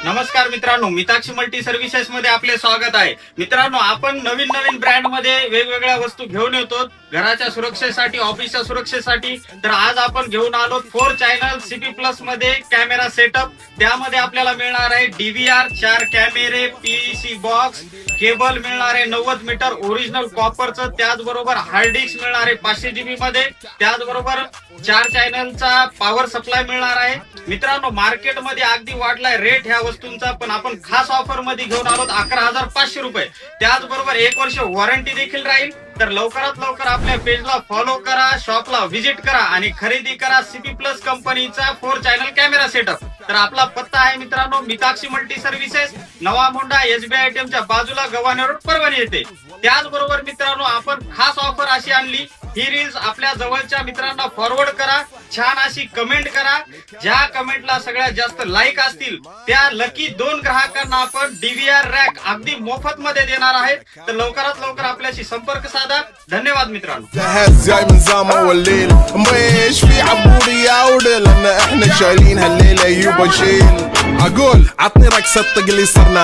नमस्कार मित्रांनो, Mitakshi multi services मध्ये आपले स्वागत आहे. मित्रांनो, आपण नवीन ब्रँड मध्ये वेगवेगळ्या वस्तू घेऊन येतो घराच्या सुरक्षेसाठी, ऑफिसच्या सुरक्षेसाठी. तर आज आपण घेऊन आलो 4 चॅनल CP प्लस मध्ये कॅमेरा सेटअप. त्यामध्ये आपल्याला मिळणार आहे DVR 4 कॅमेरे, PVC बॉक्स, केबल मिळणार आहे 90 मीटर ओरिजिनल कॉपरचं, त्याचबरोबर हार्ड डिस्क मिळणार आहे 500 GB मध्ये, त्याचबरोबर 4 चॅनलचा पॉवर सप्लाय मिळणार आहे. मित्रांनो, मार्केटमध्ये अगदी वाढलाय रेट ह्या वस्तूंचा, पण आपण खास ऑफर मध्ये घेऊन आलो 11,500 रुपये. त्याचबरोबर 1 वर्ष वॉरंटी देखील राहील. तर लवकरात लवकर आपल्या पेजला फॉलो करा, शॉपला व्हिजिट करा आणि खरेदी करा CP प्लस कंपनीचा 4 चॅनल कॅमेरा सेटअप. तर आपला पत्ता आहे मित्रांनो मिताक्षी मल्टी सर्व्हिसेस, नवा मोंढा SBI ATM च्या बाजूला, गव्हाणे रोड, परभणी येथे. त्याचबरोबर मित्रांनो, आपण खास ऑफर अशी आणली, ही रील्स आपल्या जवळच्या मित्रांना फॉरवर्ड करा, छान अशी कमेंट करा. ज्या कमेंटला सगळ्यात जास्त लाईक असतील त्या लकी 2 ग्राहकांना आपण DVR रॅक अगदी मोफत मध्ये देणार आहे. तर लवकरात लवकर आपल्याशी संपर्क साधा. धन्यवाद मित्रांनो. جهز جاي من زمان والليل ما ايش في عبوري يا ودل احنا شايلين هالليله يبا شيل اقول عطني رقصه طق اللي صرنا